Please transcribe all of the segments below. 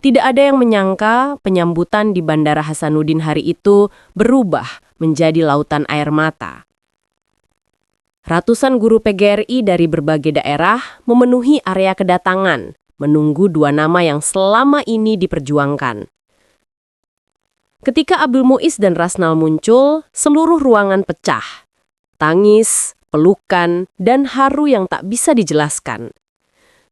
Tidak ada yang menyangka penyambutan di Bandara Hasanuddin hari itu berubah menjadi lautan air mata. Ratusan guru PGRI dari berbagai daerah memenuhi area kedatangan, menunggu dua nama yang selama ini diperjuangkan. Ketika Abdul Muiz dan Rasnal muncul, seluruh ruangan pecah. Tangis, pelukan, dan haru yang tak bisa dijelaskan.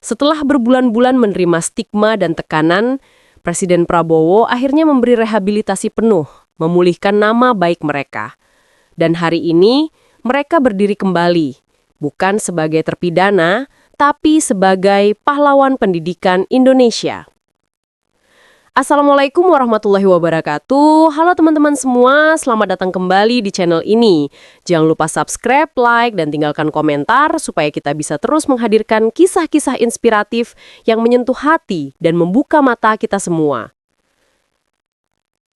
Setelah berbulan-bulan menerima stigma dan tekanan, Presiden Prabowo akhirnya memberi rehabilitasi penuh, memulihkan nama baik mereka. Dan hari ini, mereka berdiri kembali, bukan sebagai terpidana, tapi sebagai pahlawan pendidikan Indonesia. Assalamualaikum warahmatullahi wabarakatuh. Halo teman-teman semua, selamat datang kembali di channel ini. Jangan lupa subscribe, like, dan tinggalkan komentar supaya kita bisa terus menghadirkan kisah-kisah inspiratif yang menyentuh hati dan membuka mata kita semua.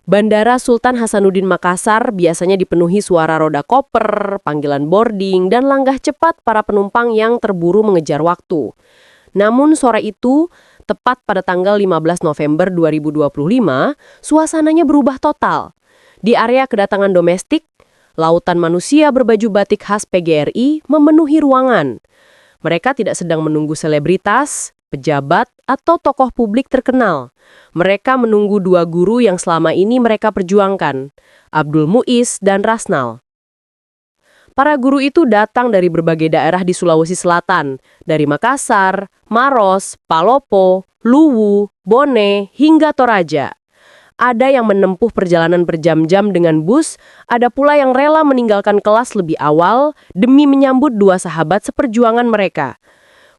Bandara Sultan Hasanuddin Makassar biasanya dipenuhi suara roda koper, panggilan boarding, dan langkah cepat para penumpang yang terburu mengejar waktu. Namun sore itu, tepat pada tanggal 15 November 2025, suasananya berubah total. Di area kedatangan domestik, lautan manusia berbaju batik khas PGRI memenuhi ruangan. Mereka tidak sedang menunggu selebritas, pejabat, atau tokoh publik terkenal. Mereka menunggu dua guru yang selama ini mereka perjuangkan, Abdul Muiz dan Rasnal. Para guru itu datang dari berbagai daerah di Sulawesi Selatan, dari Makassar, Maros, Palopo, Luwu, Bone, hingga Toraja. Ada yang menempuh perjalanan berjam-jam dengan bus, ada pula yang rela meninggalkan kelas lebih awal demi menyambut dua sahabat seperjuangan mereka.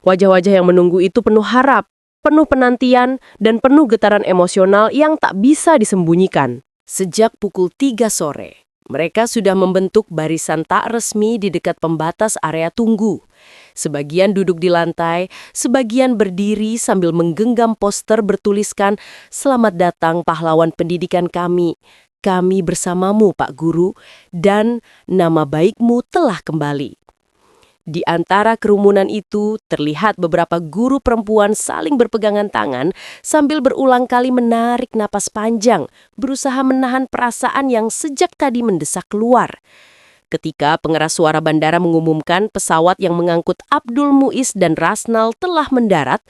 Wajah-wajah yang menunggu itu penuh harap, penuh penantian, dan penuh getaran emosional yang tak bisa disembunyikan. Sejak pukul 3 sore. Mereka sudah membentuk barisan tak resmi di dekat pembatas area tunggu. Sebagian duduk di lantai, sebagian berdiri sambil menggenggam poster bertuliskan, "Selamat datang pahlawan pendidikan kami. Kami bersamamu, Pak Guru, dan nama baikmu telah kembali." Di antara kerumunan itu, terlihat beberapa guru perempuan saling berpegangan tangan sambil berulang kali menarik napas panjang, berusaha menahan perasaan yang sejak tadi mendesak keluar. Ketika pengeras suara bandara mengumumkan pesawat yang mengangkut Abdul Muiz dan Rasnal telah mendarat,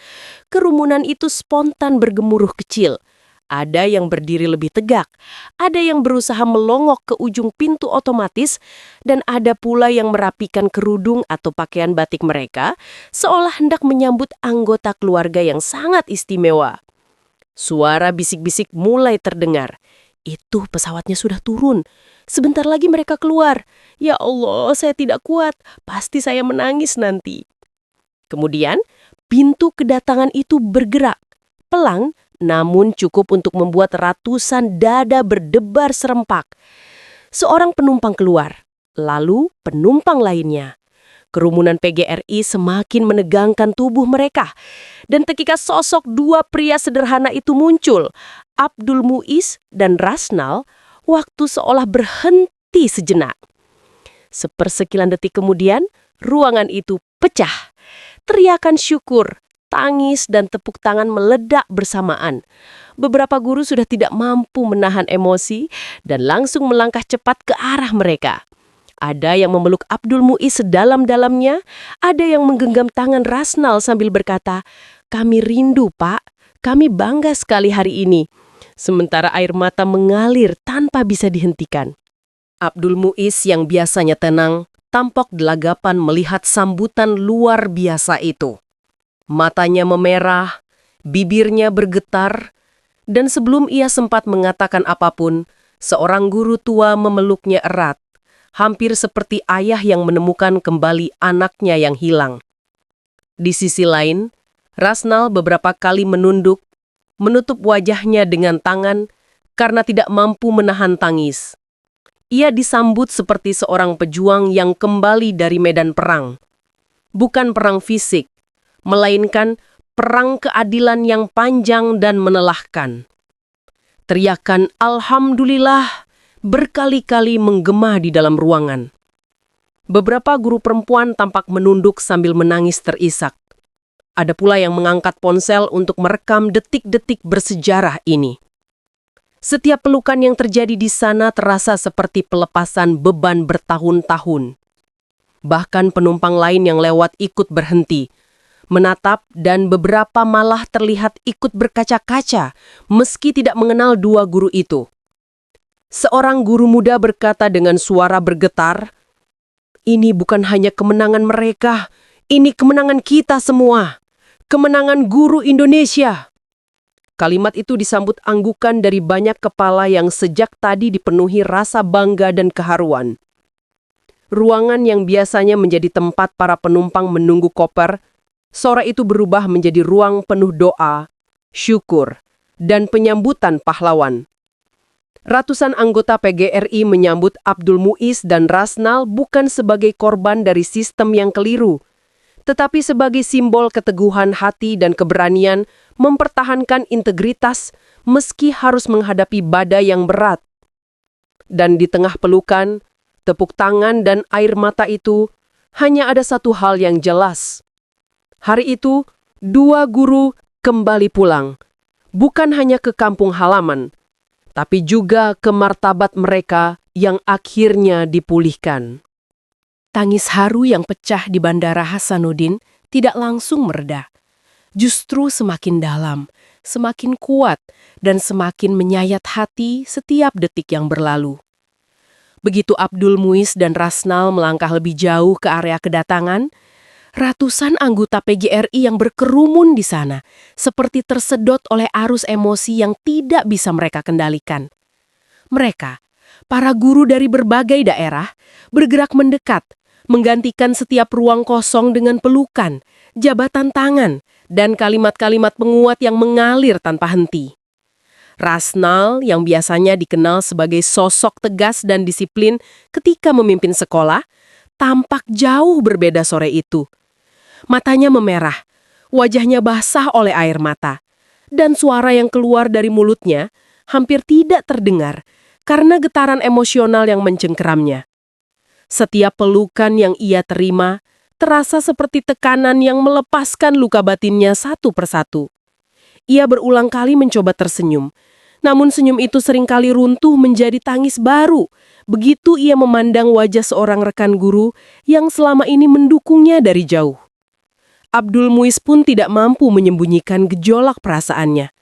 kerumunan itu spontan bergemuruh kecil. Ada yang berdiri lebih tegak, ada yang berusaha melongok ke ujung pintu otomatis, dan ada pula yang merapikan kerudung atau pakaian batik mereka, seolah hendak menyambut anggota keluarga yang sangat istimewa. Suara bisik-bisik mulai terdengar. Itu pesawatnya sudah turun. Sebentar lagi mereka keluar. Ya Allah, saya tidak kuat. Pasti saya menangis nanti. Kemudian, pintu kedatangan itu bergerak. Pelan, namun cukup untuk membuat ratusan dada berdebar serempak. Seorang penumpang keluar, lalu penumpang lainnya. Kerumunan PGRI semakin menegangkan tubuh mereka. Dan ketika sosok dua pria sederhana itu muncul, Abdul Muiz dan Rasnal, waktu seolah berhenti sejenak. Sepersekian detik kemudian, ruangan itu pecah. Teriakan syukur, tangis, dan tepuk tangan meledak bersamaan. Beberapa guru sudah tidak mampu menahan emosi dan langsung melangkah cepat ke arah mereka. Ada yang memeluk Abdul Muiz sedalam-dalamnya, ada yang menggenggam tangan Rasnal sambil berkata, "Kami rindu, Pak. Kami bangga sekali hari ini." Sementara air mata mengalir tanpa bisa dihentikan. Abdul Muiz yang biasanya tenang, tampak gelagapan melihat sambutan luar biasa itu. Matanya memerah, bibirnya bergetar, dan sebelum ia sempat mengatakan apapun, seorang guru tua memeluknya erat, hampir seperti ayah yang menemukan kembali anaknya yang hilang. Di sisi lain, Rasnal beberapa kali menunduk, menutup wajahnya dengan tangan karena tidak mampu menahan tangis. Ia disambut seperti seorang pejuang yang kembali dari medan perang. Bukan perang fisik, melainkan perang keadilan yang panjang dan melelahkan. Teriakan "Alhamdulillah" berkali-kali menggema di dalam ruangan. Beberapa guru perempuan tampak menunduk sambil menangis terisak. Ada pula yang mengangkat ponsel untuk merekam detik-detik bersejarah ini. Setiap pelukan yang terjadi di sana terasa seperti pelepasan beban bertahun-tahun. Bahkan penumpang lain yang lewat ikut berhenti, menatap, dan beberapa malah terlihat ikut berkaca-kaca meski tidak mengenal dua guru itu. Seorang guru muda berkata dengan suara bergetar, "Ini bukan hanya kemenangan mereka, ini kemenangan kita semua. Kemenangan guru Indonesia." Kalimat itu disambut anggukan dari banyak kepala yang sejak tadi dipenuhi rasa bangga dan keharuan. Ruangan yang biasanya menjadi tempat para penumpang menunggu koper, sore itu berubah menjadi ruang penuh doa, syukur, dan penyambutan pahlawan. Ratusan anggota PGRI menyambut Abdul Muiz dan Rasnal bukan sebagai korban dari sistem yang keliru, tetapi sebagai simbol keteguhan hati dan keberanian mempertahankan integritas meski harus menghadapi badai yang berat. Dan di tengah pelukan, tepuk tangan dan air mata itu, hanya ada satu hal yang jelas. Hari itu, dua guru kembali pulang, bukan hanya ke kampung halaman, tapi juga ke martabat mereka yang akhirnya dipulihkan. Tangis haru yang pecah di Bandara Hasanuddin tidak langsung mereda. Justru semakin dalam, semakin kuat, dan semakin menyayat hati setiap detik yang berlalu. Begitu Abdul Muiz dan Rasnal melangkah lebih jauh ke area kedatangan, ratusan anggota PGRI yang berkerumun di sana seperti tersedot oleh arus emosi yang tidak bisa mereka kendalikan. Mereka, para guru dari berbagai daerah, bergerak mendekat, menggantikan setiap ruang kosong dengan pelukan, jabatan tangan, dan kalimat-kalimat penguat yang mengalir tanpa henti. Rasnal, yang biasanya dikenal sebagai sosok tegas dan disiplin ketika memimpin sekolah, tampak jauh berbeda sore itu. Matanya memerah, wajahnya basah oleh air mata, dan suara yang keluar dari mulutnya hampir tidak terdengar karena getaran emosional yang mencengkeramnya. Setiap pelukan yang ia terima terasa seperti tekanan yang melepaskan luka batinnya satu persatu. Ia berulang kali mencoba tersenyum, namun senyum itu seringkali runtuh menjadi tangis baru, begitu ia memandang wajah seorang rekan guru yang selama ini mendukungnya dari jauh. Abdul Muiz pun tidak mampu menyembunyikan gejolak perasaannya.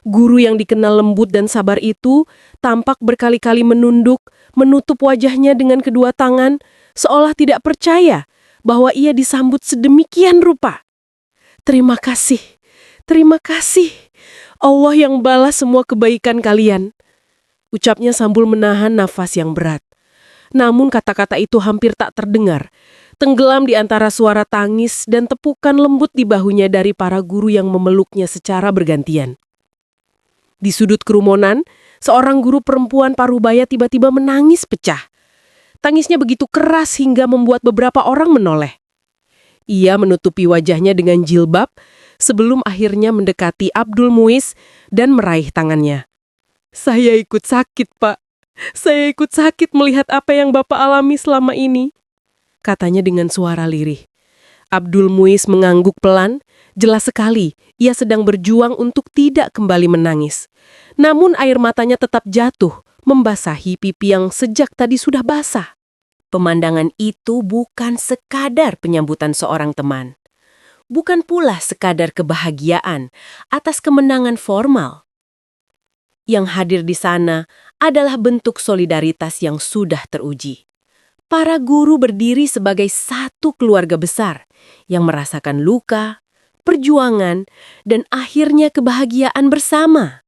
Guru yang dikenal lembut dan sabar itu tampak berkali-kali menunduk, menutup wajahnya dengan kedua tangan, seolah tidak percaya bahwa ia disambut sedemikian rupa. "Terima kasih, terima kasih. Allah yang balas semua kebaikan kalian," ucapnya sambil menahan nafas yang berat. Namun kata-kata itu hampir tak terdengar, tenggelam di antara suara tangis dan tepukan lembut di bahunya dari para guru yang memeluknya secara bergantian. Di sudut kerumunan, seorang guru perempuan parubaya tiba-tiba menangis pecah. Tangisnya begitu keras hingga membuat beberapa orang menoleh. Ia menutupi wajahnya dengan jilbab sebelum akhirnya mendekati Abdul Muiz dan meraih tangannya. "Saya ikut sakit, Pak. Saya ikut sakit melihat apa yang Bapak alami selama ini," katanya dengan suara lirih. Abdul Muiz mengangguk pelan, jelas sekali ia sedang berjuang untuk tidak kembali menangis. Namun air matanya tetap jatuh, membasahi pipi yang sejak tadi sudah basah. Pemandangan itu bukan sekadar penyambutan seorang teman. Bukan pula sekadar kebahagiaan atas kemenangan formal. Yang hadir di sana adalah bentuk solidaritas yang sudah teruji. Para guru berdiri sebagai satu keluarga besar yang merasakan luka, perjuangan, dan akhirnya kebahagiaan bersama.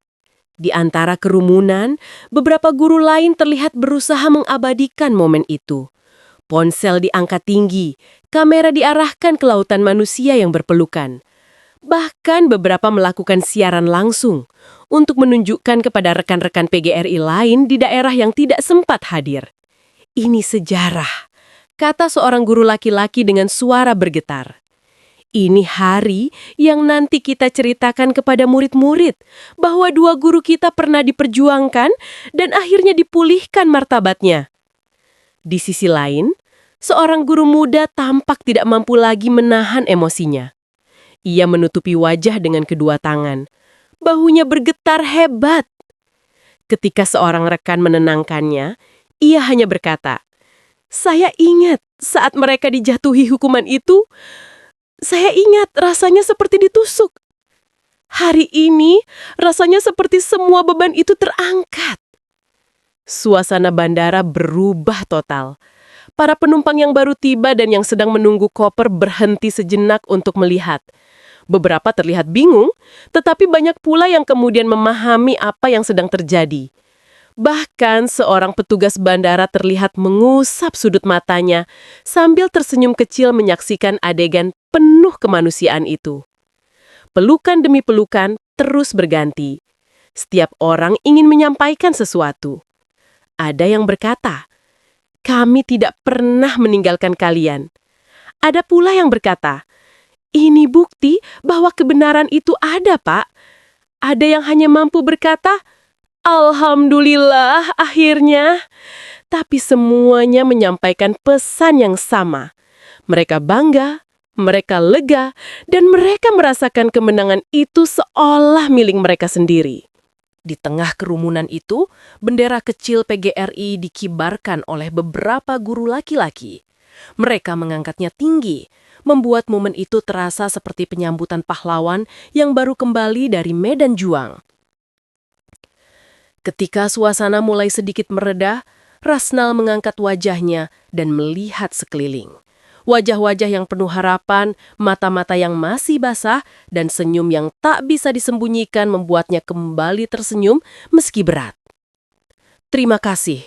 Di antara kerumunan, beberapa guru lain terlihat berusaha mengabadikan momen itu. Ponsel diangkat tinggi, kamera diarahkan ke lautan manusia yang berpelukan. Bahkan beberapa melakukan siaran langsung untuk menunjukkan kepada rekan-rekan PGRI lain di daerah yang tidak sempat hadir. "Ini sejarah," kata seorang guru laki-laki dengan suara bergetar. "Ini hari yang nanti kita ceritakan kepada murid-murid bahwa dua guru kita pernah diperjuangkan dan akhirnya dipulihkan martabatnya." Di sisi lain, seorang guru muda tampak tidak mampu lagi menahan emosinya. Ia menutupi wajah dengan kedua tangan. Bahunya bergetar hebat. Ketika seorang rekan menenangkannya, ia hanya berkata, "Saya ingat saat mereka dijatuhi hukuman itu, saya ingat rasanya seperti ditusuk. Hari ini, rasanya seperti semua beban itu terangkat." Suasana bandara berubah total. Para penumpang yang baru tiba dan yang sedang menunggu koper berhenti sejenak untuk melihat. Beberapa terlihat bingung, tetapi banyak pula yang kemudian memahami apa yang sedang terjadi. Bahkan seorang petugas bandara terlihat mengusap sudut matanya sambil tersenyum kecil menyaksikan adegan penuh kemanusiaan itu. Pelukan demi pelukan terus berganti. Setiap orang ingin menyampaikan sesuatu. Ada yang berkata, "Kami tidak pernah meninggalkan kalian." Ada pula yang berkata, "Ini bukti bahwa kebenaran itu ada, Pak." Ada yang hanya mampu berkata, "Alhamdulillah, akhirnya." Tapi semuanya menyampaikan pesan yang sama. Mereka bangga, mereka lega, dan mereka merasakan kemenangan itu seolah milik mereka sendiri. Di tengah kerumunan itu, bendera kecil PGRI dikibarkan oleh beberapa guru laki-laki. Mereka mengangkatnya tinggi, membuat momen itu terasa seperti penyambutan pahlawan yang baru kembali dari medan juang. Ketika suasana mulai sedikit mereda, Rasnal mengangkat wajahnya dan melihat sekeliling. Wajah-wajah yang penuh harapan, mata-mata yang masih basah, dan senyum yang tak bisa disembunyikan membuatnya kembali tersenyum meski berat. "Terima kasih.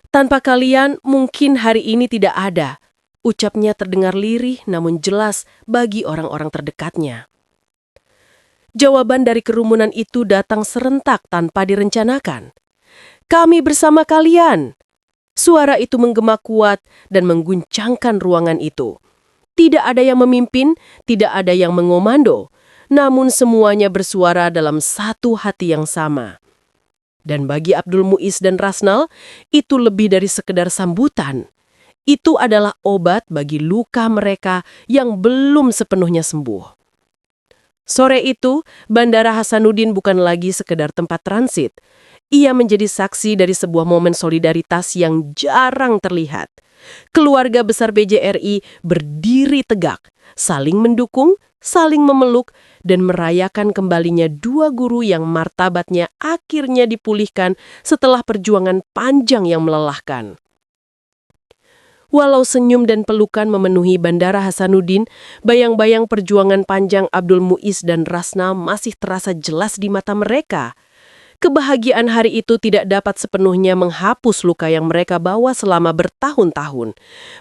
Tanpa kalian mungkin hari ini tidak ada," ucapnya terdengar lirih namun jelas bagi orang-orang terdekatnya. Jawaban dari kerumunan itu datang serentak tanpa direncanakan. "Kami bersama kalian." Suara itu menggema kuat dan mengguncangkan ruangan itu. Tidak ada yang memimpin, tidak ada yang mengomando, namun semuanya bersuara dalam satu hati yang sama. Dan bagi Abdul Muiz dan Rasnal, itu lebih dari sekedar sambutan. Itu adalah obat bagi luka mereka yang belum sepenuhnya sembuh. Sore itu, Bandara Hasanuddin bukan lagi sekedar tempat transit. Ia menjadi saksi dari sebuah momen solidaritas yang jarang terlihat. Keluarga besar BJRI berdiri tegak, saling mendukung, saling memeluk, dan merayakan kembalinya dua guru yang martabatnya akhirnya dipulihkan setelah perjuangan panjang yang melelahkan. Walau senyum dan pelukan memenuhi Bandara Hasanuddin, bayang-bayang perjuangan panjang Abdul Muiz dan Rasnal masih terasa jelas di mata mereka. Kebahagiaan hari itu tidak dapat sepenuhnya menghapus luka yang mereka bawa selama bertahun-tahun.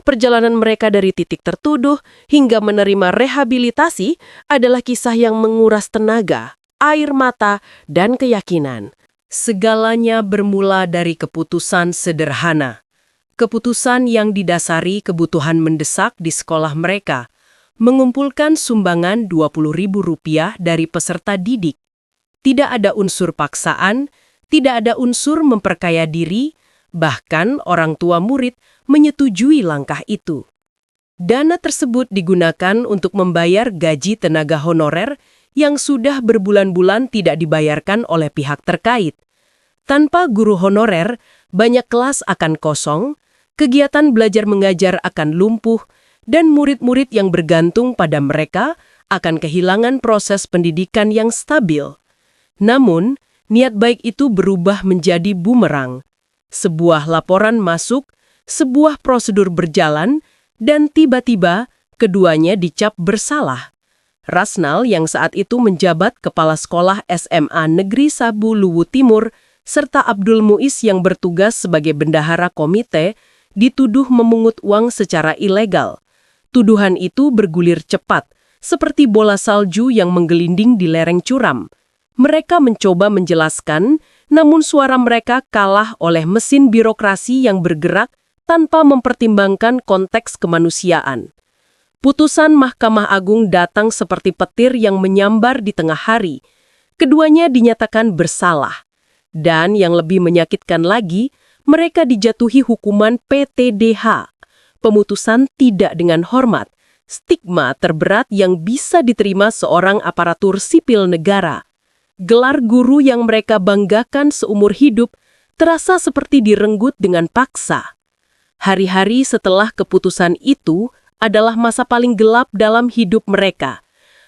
Perjalanan mereka dari titik tertuduh hingga menerima rehabilitasi adalah kisah yang menguras tenaga, air mata, dan keyakinan. Segalanya bermula dari keputusan sederhana. Keputusan yang didasari kebutuhan mendesak di sekolah mereka, mengumpulkan sumbangan Rp20.000 dari peserta didik. Tidak ada unsur paksaan, tidak ada unsur memperkaya diri, bahkan orang tua murid menyetujui langkah itu. Dana tersebut digunakan untuk membayar gaji tenaga honorer yang sudah berbulan-bulan tidak dibayarkan oleh pihak terkait. Tanpa guru honorer, banyak kelas akan kosong, kegiatan belajar mengajar akan lumpuh, dan murid-murid yang bergantung pada mereka akan kehilangan proses pendidikan yang stabil. Namun, niat baik itu berubah menjadi bumerang. Sebuah laporan masuk, sebuah prosedur berjalan, dan tiba-tiba keduanya dicap bersalah. Rasnal yang saat itu menjabat kepala sekolah SMA Negeri Sabu Luwu Timur, serta Abdul Muiz yang bertugas sebagai bendahara komite, dituduh memungut uang secara ilegal. Tuduhan itu bergulir cepat, seperti bola salju yang menggelinding di lereng curam. Mereka mencoba menjelaskan, namun suara mereka kalah oleh mesin birokrasi yang bergerak tanpa mempertimbangkan konteks kemanusiaan. Putusan Mahkamah Agung datang seperti petir yang menyambar di tengah hari. Keduanya dinyatakan bersalah. Dan yang lebih menyakitkan lagi, mereka dijatuhi hukuman PTDH. Pemutusan tidak dengan hormat, stigma terberat yang bisa diterima seorang aparatur sipil negara. Gelar guru yang mereka banggakan seumur hidup terasa seperti direnggut dengan paksa. Hari-hari setelah keputusan itu adalah masa paling gelap dalam hidup mereka.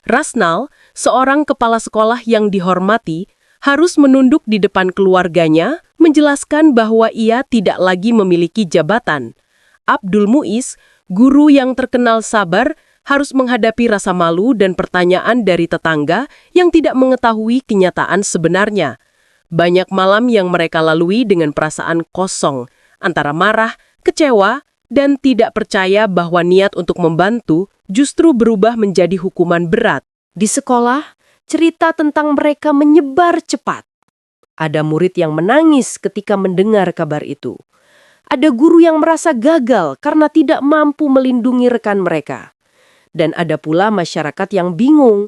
Rasnal, seorang kepala sekolah yang dihormati, harus menunduk di depan keluarganya, menjelaskan bahwa ia tidak lagi memiliki jabatan. Abdul Muiz, guru yang terkenal sabar, harus menghadapi rasa malu dan pertanyaan dari tetangga yang tidak mengetahui kenyataan sebenarnya. Banyak malam yang mereka lalui dengan perasaan kosong, antara marah, kecewa, dan tidak percaya bahwa niat untuk membantu justru berubah menjadi hukuman berat. Di sekolah, cerita tentang mereka menyebar cepat. Ada murid yang menangis ketika mendengar kabar itu. Ada guru yang merasa gagal karena tidak mampu melindungi rekan mereka. Dan ada pula masyarakat yang bingung,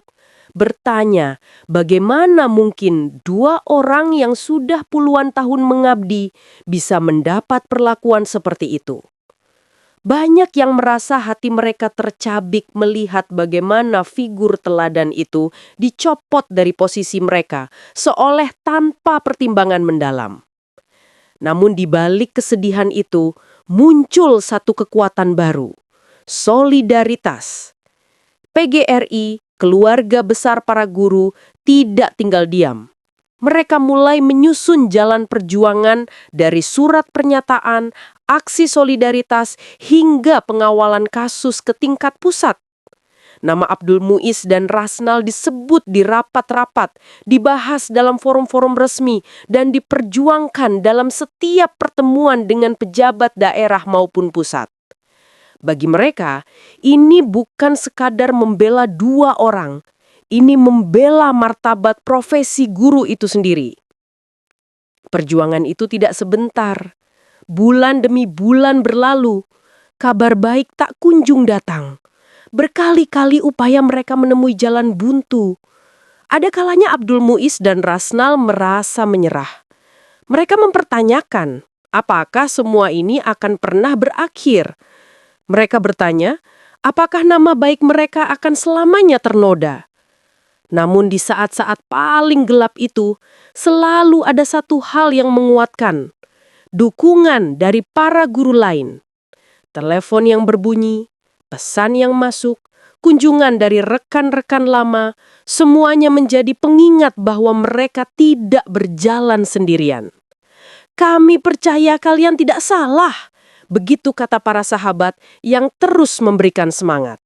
bertanya bagaimana mungkin 2 orang yang sudah puluhan tahun mengabdi bisa mendapat perlakuan seperti itu. Banyak yang merasa hati mereka tercabik melihat bagaimana figur teladan itu dicopot dari posisi mereka, seolah tanpa pertimbangan mendalam. Namun di balik kesedihan itu, muncul satu kekuatan baru, solidaritas. PGRI, keluarga besar para guru, tidak tinggal diam. Mereka mulai menyusun jalan perjuangan dari surat pernyataan, aksi solidaritas, hingga pengawalan kasus ke tingkat pusat. Nama Abdul Muiz dan Rasnal disebut di rapat-rapat, dibahas dalam forum-forum resmi, dan diperjuangkan dalam setiap pertemuan dengan pejabat daerah maupun pusat. Bagi mereka, ini bukan sekadar membela 2 orang, ini membela martabat profesi guru itu sendiri. Perjuangan itu tidak sebentar. Bulan demi bulan berlalu, kabar baik tak kunjung datang. Berkali-kali upaya mereka menemui jalan buntu. Ada kalanya Abdul Muiz dan Rasnal merasa menyerah. Mereka mempertanyakan, apakah semua ini akan pernah berakhir? Mereka bertanya, apakah nama baik mereka akan selamanya ternoda? Namun di saat-saat paling gelap itu, selalu ada satu hal yang menguatkan. Dukungan dari para guru lain. Telepon yang berbunyi, pesan yang masuk, kunjungan dari rekan-rekan lama, semuanya menjadi pengingat bahwa mereka tidak berjalan sendirian. Kami percaya kalian tidak salah. Begitu kata para sahabat yang terus memberikan semangat.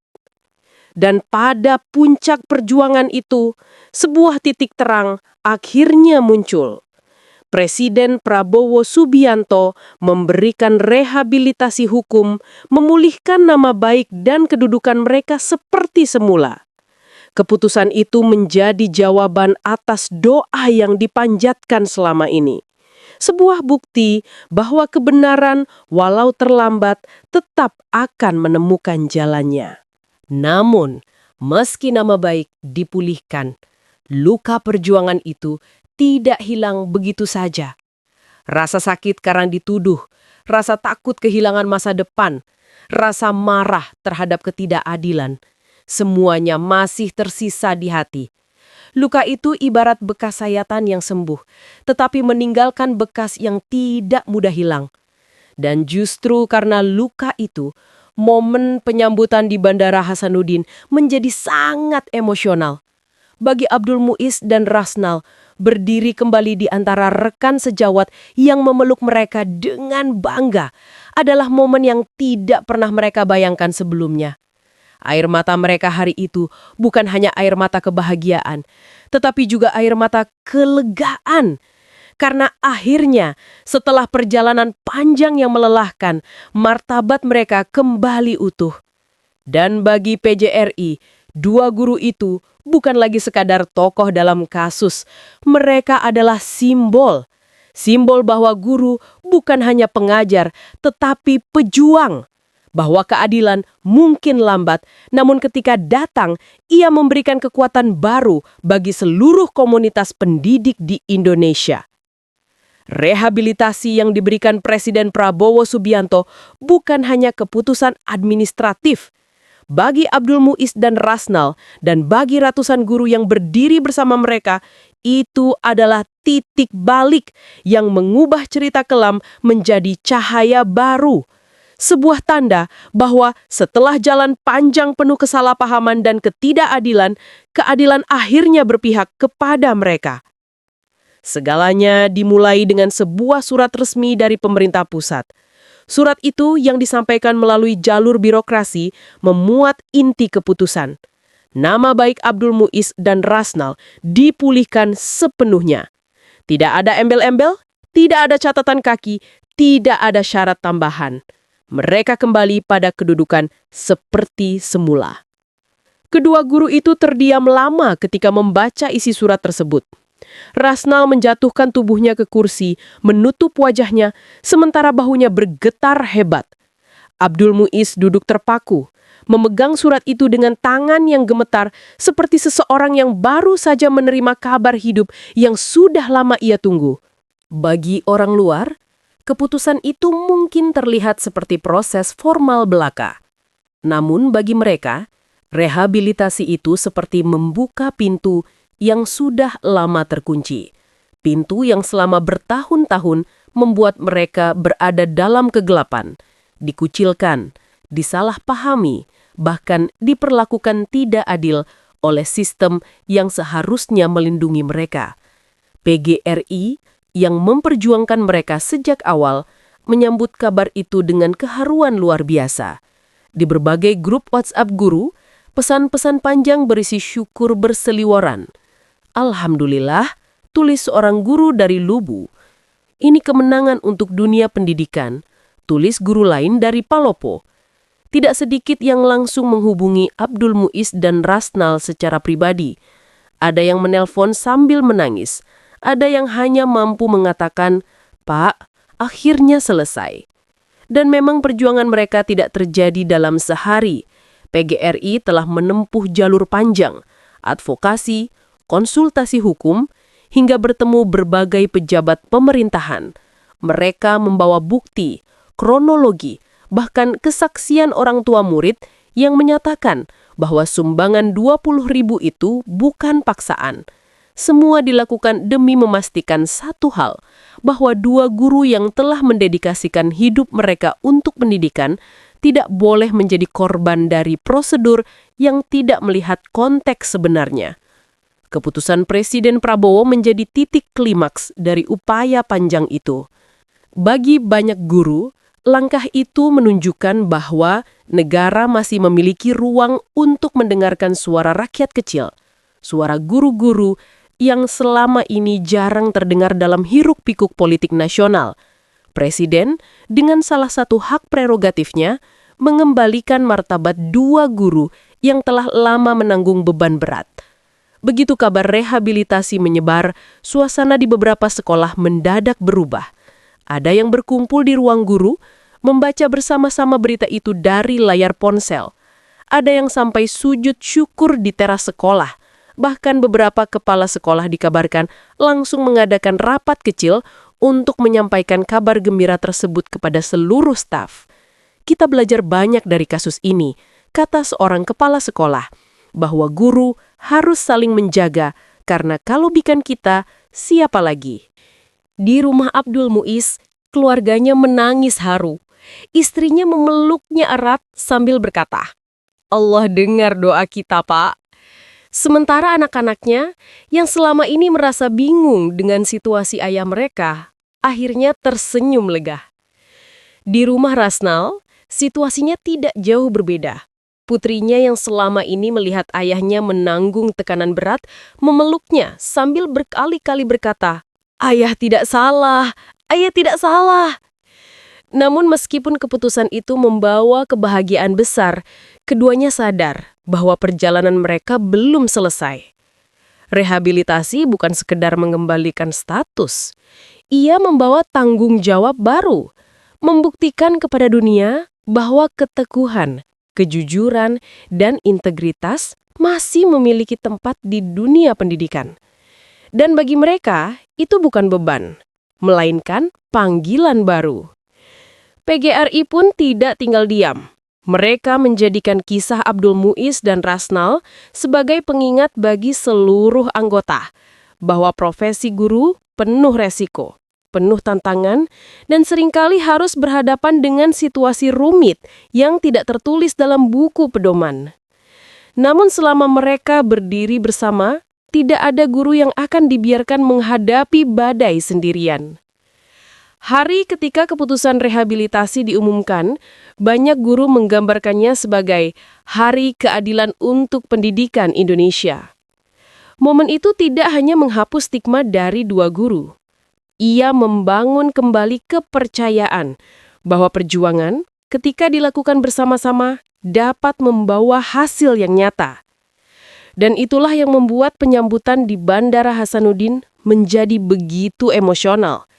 Dan pada puncak perjuangan itu, sebuah titik terang akhirnya muncul. Presiden Prabowo Subianto memberikan rehabilitasi hukum, memulihkan nama baik dan kedudukan mereka seperti semula. Keputusan itu menjadi jawaban atas doa yang dipanjatkan selama ini. Sebuah bukti bahwa kebenaran, walau terlambat, tetap akan menemukan jalannya. Namun, meski nama baik dipulihkan, luka perjuangan itu tidak hilang begitu saja. Rasa sakit karena dituduh, rasa takut kehilangan masa depan, rasa marah terhadap ketidakadilan, semuanya masih tersisa di hati. Luka itu ibarat bekas sayatan yang sembuh, tetapi meninggalkan bekas yang tidak mudah hilang. Dan justru karena luka itu, momen penyambutan di Bandara Hasanuddin menjadi sangat emosional. Bagi Abdul Muiz dan Rasnal, berdiri kembali di antara rekan sejawat yang memeluk mereka dengan bangga adalah momen yang tidak pernah mereka bayangkan sebelumnya. Air mata mereka hari itu bukan hanya air mata kebahagiaan, tetapi juga air mata kelegaan. Karena akhirnya, setelah perjalanan panjang yang melelahkan, martabat mereka kembali utuh. Dan bagi PGRI, 2 guru itu bukan lagi sekadar tokoh dalam kasus. Mereka adalah simbol. Simbol bahwa guru bukan hanya pengajar, tetapi pejuang. Bahwa keadilan mungkin lambat, namun ketika datang, ia memberikan kekuatan baru bagi seluruh komunitas pendidik di Indonesia. Rehabilitasi yang diberikan Presiden Prabowo Subianto bukan hanya keputusan administratif. Bagi Abdul Muiz dan Rasnal, dan bagi ratusan guru yang berdiri bersama mereka, itu adalah titik balik yang mengubah cerita kelam menjadi cahaya baru. Sebuah tanda bahwa setelah jalan panjang penuh kesalahpahaman dan ketidakadilan, keadilan akhirnya berpihak kepada mereka. Segalanya dimulai dengan sebuah surat resmi dari pemerintah pusat. Surat itu yang disampaikan melalui jalur birokrasi memuat inti keputusan. Nama baik Abdul Muiz dan Rasnal dipulihkan sepenuhnya. Tidak ada embel-embel, tidak ada catatan kaki, tidak ada syarat tambahan. Mereka kembali pada kedudukan seperti semula. Kedua guru itu terdiam lama ketika membaca isi surat tersebut. Rasnal menjatuhkan tubuhnya ke kursi, menutup wajahnya, sementara bahunya bergetar hebat. Abdul Muiz duduk terpaku, memegang surat itu dengan tangan yang gemetar, seperti seseorang yang baru saja menerima kabar hidup yang sudah lama ia tunggu. Bagi orang luar, keputusan itu mungkin terlihat seperti proses formal belaka. Namun bagi mereka, rehabilitasi itu seperti membuka pintu yang sudah lama terkunci. Pintu yang selama bertahun-tahun membuat mereka berada dalam kegelapan, dikucilkan, disalahpahami, bahkan diperlakukan tidak adil oleh sistem yang seharusnya melindungi mereka. PGRI yang memperjuangkan mereka sejak awal menyambut kabar itu dengan keharuan luar biasa. Di berbagai grup WhatsApp guru, pesan-pesan panjang berisi syukur berseliweran. Alhamdulillah, tulis seorang guru dari Lubu. Ini kemenangan untuk dunia pendidikan, tulis guru lain dari Palopo. Tidak sedikit yang langsung menghubungi Abdul Muiz dan Rasnal secara pribadi. Ada yang menelpon sambil menangis. Ada yang hanya mampu mengatakan, "Pak, akhirnya selesai." Dan memang perjuangan mereka tidak terjadi dalam sehari. PGRI telah menempuh jalur panjang, advokasi, konsultasi hukum, hingga bertemu berbagai pejabat pemerintahan. Mereka membawa bukti, kronologi, bahkan kesaksian orang tua murid yang menyatakan bahwa sumbangan 20.000 itu bukan paksaan. Semua dilakukan demi memastikan satu hal, bahwa dua guru yang telah mendedikasikan hidup mereka untuk pendidikan tidak boleh menjadi korban dari prosedur yang tidak melihat konteks sebenarnya. Keputusan Presiden Prabowo menjadi titik klimaks dari upaya panjang itu. Bagi banyak guru, langkah itu menunjukkan bahwa negara masih memiliki ruang untuk mendengarkan suara rakyat kecil, suara guru-guru yang selama ini jarang terdengar dalam hiruk-pikuk politik nasional. Presiden, dengan salah satu hak prerogatifnya, mengembalikan martabat dua guru yang telah lama menanggung beban berat. Begitu kabar rehabilitasi menyebar, suasana di beberapa sekolah mendadak berubah. Ada yang berkumpul di ruang guru, membaca bersama-sama berita itu dari layar ponsel. Ada yang sampai sujud syukur di teras sekolah. Bahkan beberapa kepala sekolah dikabarkan langsung mengadakan rapat kecil untuk menyampaikan kabar gembira tersebut kepada seluruh staf. Kita belajar banyak dari kasus ini, kata seorang kepala sekolah, bahwa guru harus saling menjaga, karena kalau bukan kita, siapa lagi? Di rumah Abdul Muiz, keluarganya menangis haru. Istrinya memeluknya erat sambil berkata, "Allah dengar doa kita, Pak." Sementara anak-anaknya, yang selama ini merasa bingung dengan situasi ayah mereka, akhirnya tersenyum lega. Di rumah Rasnal, situasinya tidak jauh berbeda. Putrinya yang selama ini melihat ayahnya menanggung tekanan berat, memeluknya sambil berkali-kali berkata, "Ayah tidak salah, ayah tidak salah." Namun meskipun keputusan itu membawa kebahagiaan besar, keduanya sadar bahwa perjalanan mereka belum selesai. Rehabilitasi bukan sekedar mengembalikan status. Ia membawa tanggung jawab baru, membuktikan kepada dunia bahwa keteguhan, kejujuran, dan integritas masih memiliki tempat di dunia pendidikan. Dan bagi mereka, itu bukan beban, melainkan panggilan baru. PGRI pun tidak tinggal diam. Mereka menjadikan kisah Abdul Muiz dan Rasnal sebagai pengingat bagi seluruh anggota bahwa profesi guru penuh resiko, penuh tantangan, dan seringkali harus berhadapan dengan situasi rumit yang tidak tertulis dalam buku pedoman. Namun selama mereka berdiri bersama, tidak ada guru yang akan dibiarkan menghadapi badai sendirian. Hari ketika keputusan rehabilitasi diumumkan, banyak guru menggambarkannya sebagai Hari Keadilan untuk Pendidikan Indonesia. Momen itu tidak hanya menghapus stigma dari dua guru. Ia membangun kembali kepercayaan bahwa perjuangan ketika dilakukan bersama-sama dapat membawa hasil yang nyata. Dan itulah yang membuat penyambutan di Bandara Hasanuddin menjadi begitu emosional.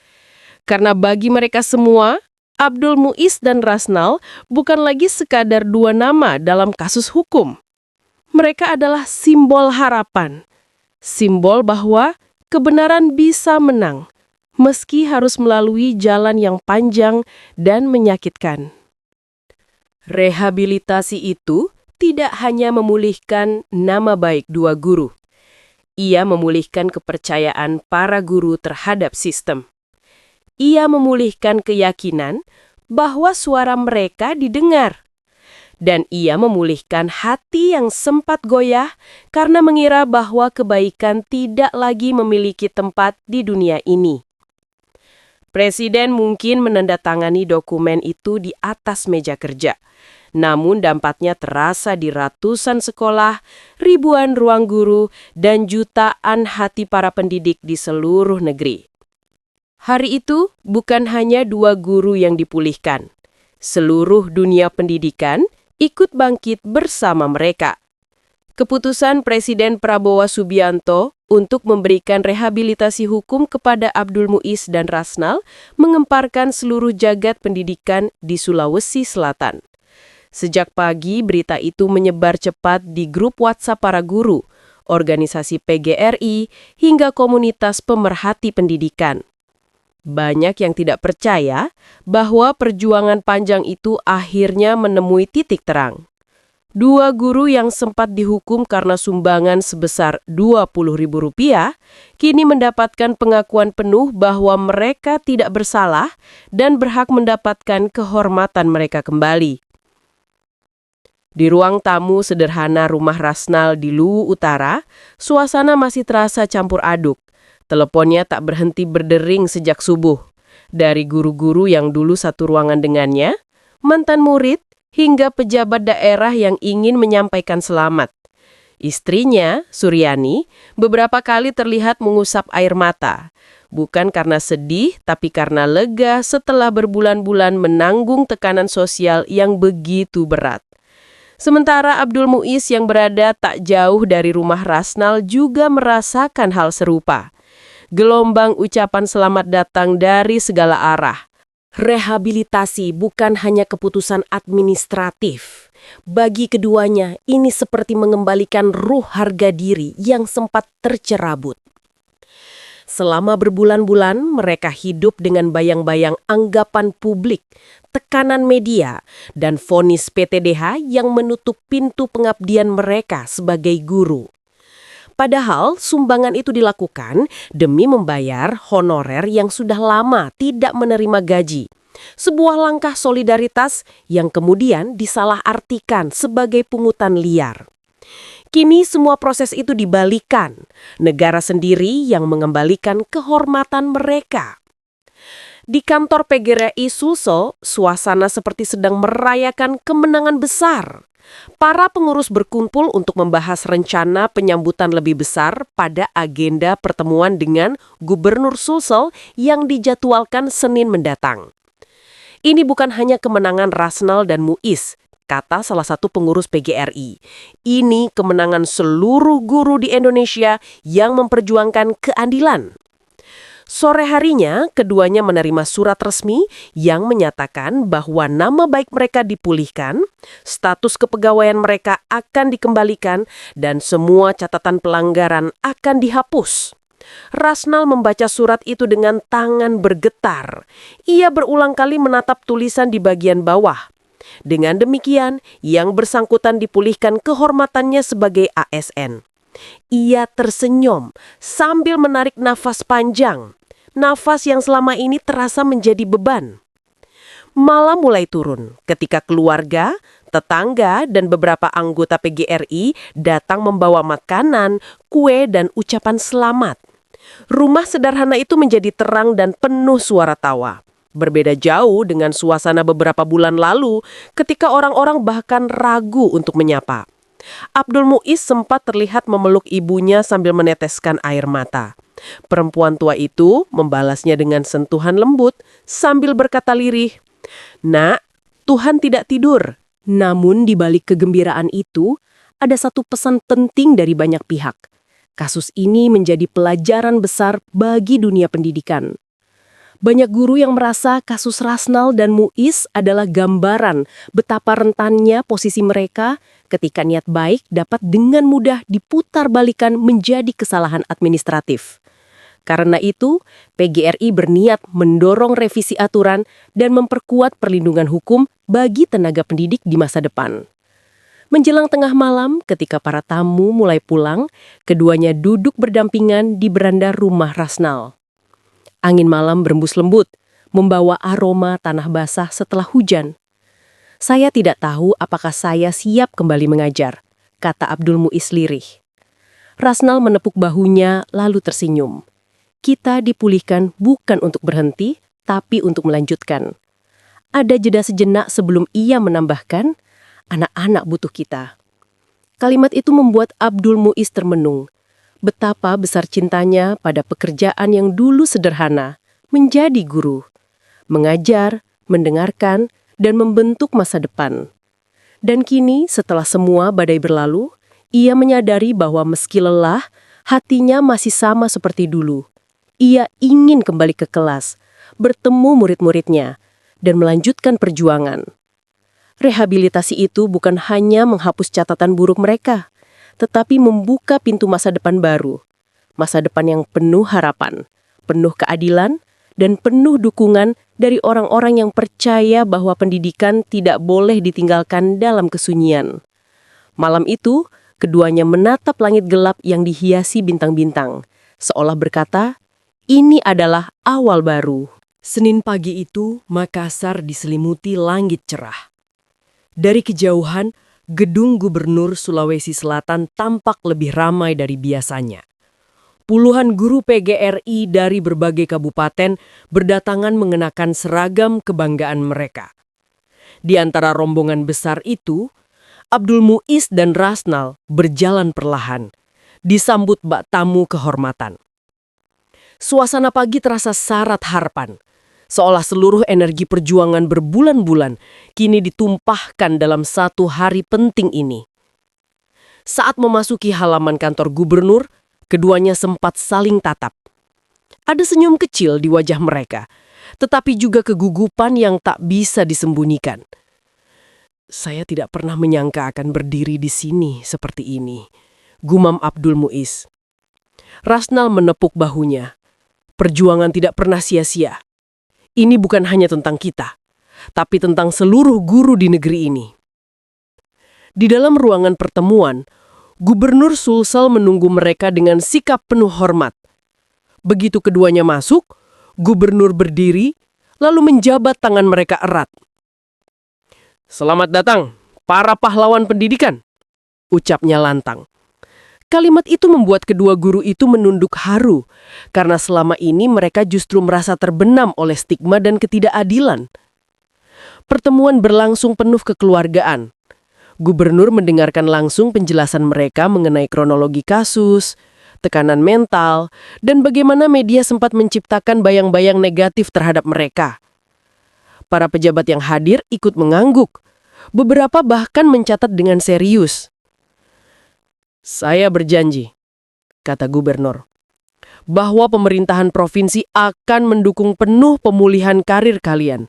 Karena bagi mereka semua, Abdul Muiz dan Rasnal bukan lagi sekadar dua nama dalam kasus hukum. Mereka adalah simbol harapan. Simbol bahwa kebenaran bisa menang, meski harus melalui jalan yang panjang dan menyakitkan. Rehabilitasi itu tidak hanya memulihkan nama baik dua guru. Ia memulihkan kepercayaan para guru terhadap sistem. Ia memulihkan keyakinan bahwa suara mereka didengar. Dan ia memulihkan hati yang sempat goyah karena mengira bahwa kebaikan tidak lagi memiliki tempat di dunia ini. Presiden mungkin menandatangani dokumen itu di atas meja kerja. Namun dampaknya terasa di ratusan sekolah, ribuan ruang guru, dan jutaan hati para pendidik di seluruh negeri. Hari itu bukan hanya dua guru yang dipulihkan. Seluruh dunia pendidikan ikut bangkit bersama mereka. Keputusan Presiden Prabowo Subianto untuk memberikan rehabilitasi hukum kepada Abdul Muiz dan Rasnal mengemparkan seluruh jagat pendidikan di Sulawesi Selatan. Sejak pagi, berita itu menyebar cepat di grup WhatsApp para guru, organisasi PGRI, hingga komunitas pemerhati pendidikan. Banyak yang tidak percaya bahwa perjuangan panjang itu akhirnya menemui titik terang. Dua guru yang sempat dihukum karena sumbangan sebesar Rp20.000 kini mendapatkan pengakuan penuh bahwa mereka tidak bersalah dan berhak mendapatkan kehormatan mereka kembali. Di ruang tamu sederhana rumah Rasnal di Luwu Utara, suasana masih terasa campur aduk. Teleponnya tak berhenti berdering sejak subuh. Dari guru-guru yang dulu satu ruangan dengannya, mantan murid, hingga pejabat daerah yang ingin menyampaikan selamat. Istrinya, Suryani, beberapa kali terlihat mengusap air mata. Bukan karena sedih, tapi karena lega setelah berbulan-bulan menanggung tekanan sosial yang begitu berat. Sementara Abdul Muiz yang berada tak jauh dari rumah Rasnal juga merasakan hal serupa. Gelombang ucapan selamat datang dari segala arah. Rehabilitasi bukan hanya keputusan administratif. Bagi keduanya, ini seperti mengembalikan ruh harga diri yang sempat tercerabut. Selama berbulan-bulan, mereka hidup dengan bayang-bayang anggapan publik, tekanan media, dan vonis PTDH yang menutup pintu pengabdian mereka sebagai guru. Padahal sumbangan itu dilakukan demi membayar honorer yang sudah lama tidak menerima gaji. Sebuah langkah solidaritas yang kemudian disalahartikan sebagai pungutan liar. Kini semua proses itu dibalikan. Negara sendiri yang mengembalikan kehormatan mereka. Di kantor PGRI Sulsel, suasana seperti sedang merayakan kemenangan besar. Para pengurus berkumpul untuk membahas rencana penyambutan lebih besar pada agenda pertemuan dengan Gubernur Sulsel yang dijadwalkan Senin mendatang. Ini bukan hanya kemenangan Rasnal dan Muiz, kata salah satu pengurus PGRI. Ini kemenangan seluruh guru di Indonesia yang memperjuangkan keadilan. Sore harinya, keduanya menerima surat resmi yang menyatakan bahwa nama baik mereka dipulihkan, status kepegawaian mereka akan dikembalikan, dan semua catatan pelanggaran akan dihapus. Rasnal membaca surat itu dengan tangan bergetar. Ia berulang kali menatap tulisan di bagian bawah. Dengan demikian, yang bersangkutan dipulihkan kehormatannya sebagai ASN. Ia tersenyum sambil menarik nafas panjang. Nafas yang selama ini terasa menjadi beban. Malam mulai turun ketika keluarga, tetangga, dan beberapa anggota PGRI datang membawa makanan, kue, dan ucapan selamat. Rumah sederhana itu menjadi terang dan penuh suara tawa. Berbeda jauh dengan suasana beberapa bulan lalu ketika orang-orang bahkan ragu untuk menyapa. Abdul Muiz sempat terlihat memeluk ibunya sambil meneteskan air mata. Perempuan tua itu membalasnya dengan sentuhan lembut sambil berkata lirih, "Nak, Tuhan tidak tidur." Namun di balik kegembiraan itu, ada satu pesan penting dari banyak pihak. Kasus ini menjadi pelajaran besar bagi dunia pendidikan. Banyak guru yang merasa kasus Rasnal dan Muiz adalah gambaran betapa rentannya posisi mereka ketika niat baik dapat dengan mudah diputar-balikan menjadi kesalahan administratif. Karena itu, PGRI berniat mendorong revisi aturan dan memperkuat perlindungan hukum bagi tenaga pendidik di masa depan. Menjelang tengah malam, ketika para tamu mulai pulang, keduanya duduk berdampingan di beranda rumah Rasnal. Angin malam berembus lembut, membawa aroma tanah basah setelah hujan. "Saya tidak tahu apakah saya siap kembali mengajar," kata Abdul Muiz lirih. Rasnal menepuk bahunya lalu tersenyum. "Kita dipulihkan bukan untuk berhenti, tapi untuk melanjutkan." Ada jeda sejenak sebelum ia menambahkan, "Anak-anak butuh kita." Kalimat itu membuat Abdul Muiz termenung. Betapa besar cintanya pada pekerjaan yang dulu sederhana, menjadi guru. Mengajar, mendengarkan, dan membentuk masa depan. Dan kini, setelah semua badai berlalu, ia menyadari bahwa meski lelah, hatinya masih sama seperti dulu. Ia ingin kembali ke kelas, bertemu murid-muridnya, dan melanjutkan perjuangan. Rehabilitasi itu bukan hanya menghapus catatan buruk mereka, tetapi membuka pintu masa depan baru. Masa depan yang penuh harapan, penuh keadilan, dan penuh dukungan dari orang-orang yang percaya bahwa pendidikan tidak boleh ditinggalkan dalam kesunyian. Malam itu, keduanya menatap langit gelap yang dihiasi bintang-bintang, seolah berkata, "Ini adalah awal baru." Senin pagi itu, Makassar diselimuti langit cerah. Dari kejauhan, gedung Gubernur Sulawesi Selatan tampak lebih ramai dari biasanya. Puluhan guru PGRI dari berbagai kabupaten berdatangan mengenakan seragam kebanggaan mereka. Di antara rombongan besar itu, Abdul Muiz dan Rasnal berjalan perlahan, disambut bak tamu kehormatan. Suasana pagi terasa syarat harapan, seolah seluruh energi perjuangan berbulan-bulan kini ditumpahkan dalam satu hari penting ini. Saat memasuki halaman kantor gubernur, keduanya sempat saling tatap. Ada senyum kecil di wajah mereka, tetapi juga kegugupan yang tak bisa disembunyikan. "Saya tidak pernah menyangka akan berdiri di sini seperti ini," gumam Abdul Muiz. Rasnal menepuk bahunya. "Perjuangan tidak pernah sia-sia. Ini bukan hanya tentang kita, tapi tentang seluruh guru di negeri ini." Di dalam ruangan pertemuan, Gubernur Sulsel menunggu mereka dengan sikap penuh hormat. Begitu keduanya masuk, Gubernur berdiri, lalu menjabat tangan mereka erat. "Selamat datang, para pahlawan pendidikan," ucapnya lantang. Kalimat itu membuat kedua guru itu menunduk haru, karena selama ini mereka justru merasa terbenam oleh stigma dan ketidakadilan. Pertemuan berlangsung penuh kekeluargaan. Gubernur mendengarkan langsung penjelasan mereka mengenai kronologi kasus, tekanan mental, dan bagaimana media sempat menciptakan bayang-bayang negatif terhadap mereka. Para pejabat yang hadir ikut mengangguk. Beberapa bahkan mencatat dengan serius. "Saya berjanji," kata gubernur, "bahwa pemerintahan provinsi akan mendukung penuh pemulihan karir kalian.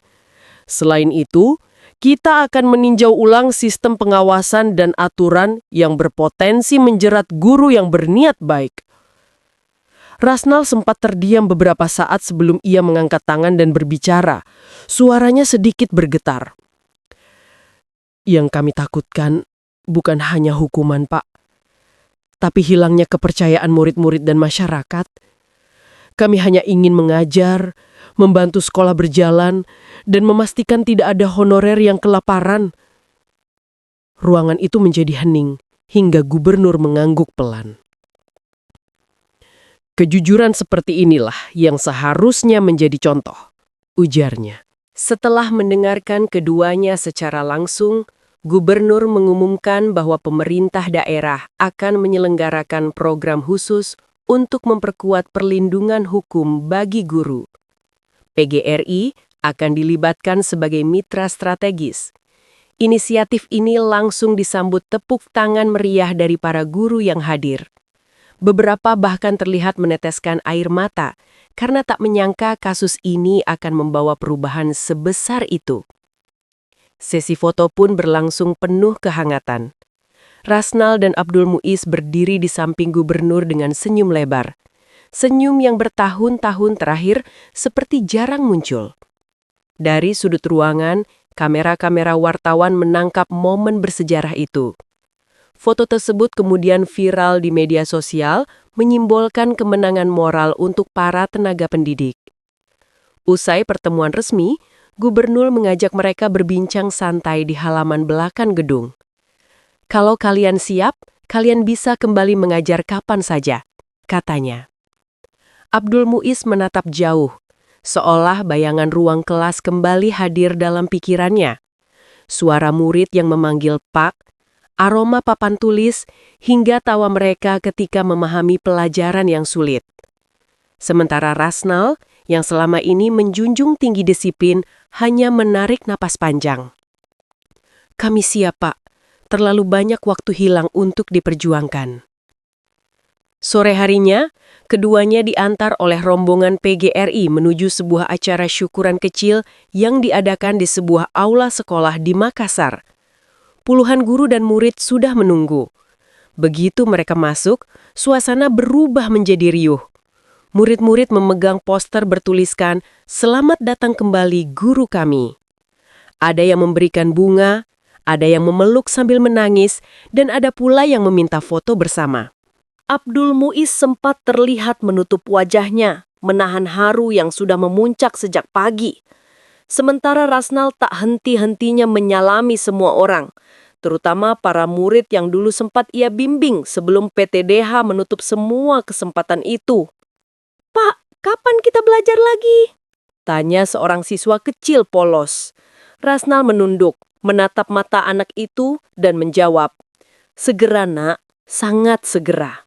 Selain itu, kita akan meninjau ulang sistem pengawasan dan aturan yang berpotensi menjerat guru yang berniat baik." Rasnal sempat terdiam beberapa saat sebelum ia mengangkat tangan dan berbicara. Suaranya sedikit bergetar. Yang kami takutkan bukan hanya hukuman, Pak, tapi hilangnya kepercayaan murid-murid dan masyarakat. Kami hanya ingin mengajar, membantu sekolah berjalan, dan memastikan tidak ada honorer yang kelaparan. Ruangan itu menjadi hening, hingga gubernur mengangguk pelan. Kejujuran seperti inilah yang seharusnya menjadi contoh, ujarnya. Setelah mendengarkan keduanya secara langsung, gubernur mengumumkan bahwa pemerintah daerah akan menyelenggarakan program khusus untuk memperkuat perlindungan hukum bagi guru. PGRI akan dilibatkan sebagai mitra strategis. Inisiatif ini langsung disambut tepuk tangan meriah dari para guru yang hadir. Beberapa bahkan terlihat meneteskan air mata karena tak menyangka kasus ini akan membawa perubahan sebesar itu. Sesi foto pun berlangsung penuh kehangatan. Rasnal dan Abdul Muiz berdiri di samping gubernur dengan senyum lebar. Senyum yang bertahun-tahun terakhir seperti jarang muncul. Dari sudut ruangan, kamera-kamera wartawan menangkap momen bersejarah itu. Foto tersebut kemudian viral di media sosial, menyimbolkan kemenangan moral untuk para tenaga pendidik. Usai pertemuan resmi, gubernur mengajak mereka berbincang santai di halaman belakang gedung. Kalau kalian siap, kalian bisa kembali mengajar kapan saja, katanya. Abdul Muiz menatap jauh, seolah bayangan ruang kelas kembali hadir dalam pikirannya. Suara murid yang memanggil Pak, aroma papan tulis, hingga tawa mereka ketika memahami pelajaran yang sulit. Sementara Rasnal, yang selama ini menjunjung tinggi disiplin, hanya menarik napas panjang. Kami siap, Pak. Terlalu banyak waktu hilang untuk diperjuangkan. Sore harinya, keduanya diantar oleh rombongan PGRI menuju sebuah acara syukuran kecil yang diadakan di sebuah aula sekolah di Makassar. Puluhan guru dan murid sudah menunggu. Begitu mereka masuk, suasana berubah menjadi riuh. Murid-murid memegang poster bertuliskan, "Selamat datang kembali guru kami." Ada yang memberikan bunga, ada yang memeluk sambil menangis, dan ada pula yang meminta foto bersama. Abdul Muiz sempat terlihat menutup wajahnya, menahan haru yang sudah memuncak sejak pagi. Sementara Rasnal tak henti-hentinya menyalami semua orang, terutama para murid yang dulu sempat ia bimbing sebelum PTDH menutup semua kesempatan itu. "Pak, kapan kita belajar lagi?" tanya seorang siswa kecil polos. Rasnal menunduk, menatap mata anak itu dan menjawab, "Segera, Nak, sangat segera."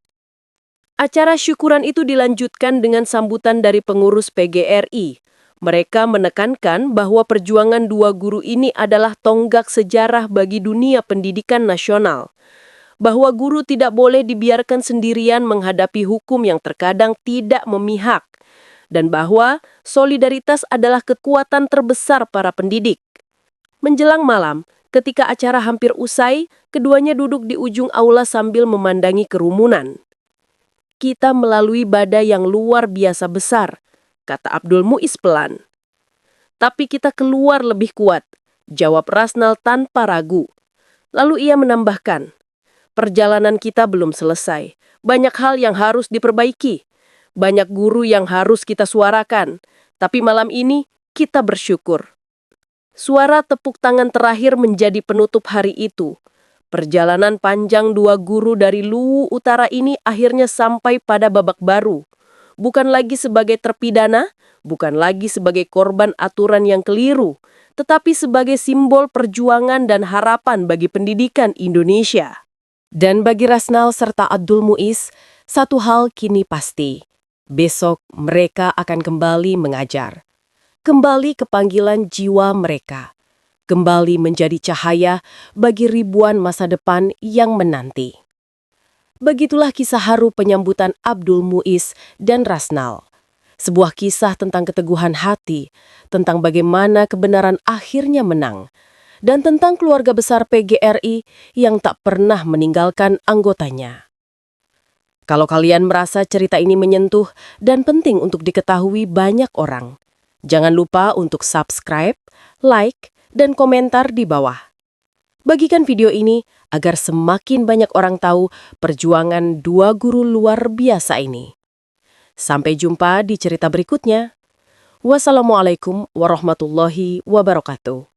Acara syukuran itu dilanjutkan dengan sambutan dari pengurus PGRI. Mereka menekankan bahwa perjuangan dua guru ini adalah tonggak sejarah bagi dunia pendidikan nasional. Bahwa guru tidak boleh dibiarkan sendirian menghadapi hukum yang terkadang tidak memihak. Dan bahwa solidaritas adalah kekuatan terbesar para pendidik. Menjelang malam, ketika acara hampir usai, keduanya duduk di ujung aula sambil memandangi kerumunan. "Kita melalui badai yang luar biasa besar," kata Abdul Muiz pelan. "Tapi kita keluar lebih kuat," jawab Rasnal tanpa ragu. Lalu ia menambahkan, "Perjalanan kita belum selesai. Banyak hal yang harus diperbaiki. Banyak guru yang harus kita suarakan. Tapi malam ini kita bersyukur." Suara tepuk tangan terakhir menjadi penutup hari itu. Perjalanan panjang dua guru dari Luwu Utara ini akhirnya sampai pada babak baru. Bukan lagi sebagai terpidana, bukan lagi sebagai korban aturan yang keliru, tetapi sebagai simbol perjuangan dan harapan bagi pendidikan Indonesia. Dan bagi Rasnal serta Abdul Muiz, satu hal kini pasti. Besok mereka akan kembali mengajar. Kembali ke panggilan jiwa mereka. Kembali menjadi cahaya bagi ribuan masa depan yang menanti. Begitulah kisah haru penyambutan Abdul Muiz dan Rasnal. Sebuah kisah tentang keteguhan hati, tentang bagaimana kebenaran akhirnya menang, dan tentang keluarga besar PGRI yang tak pernah meninggalkan anggotanya. Kalau kalian merasa cerita ini menyentuh dan penting untuk diketahui banyak orang, jangan lupa untuk subscribe, like, dan komentar di bawah. Bagikan video ini agar semakin banyak orang tahu perjuangan dua guru luar biasa ini. Sampai jumpa di cerita berikutnya. Wassalamualaikum warahmatullahi wabarakatuh.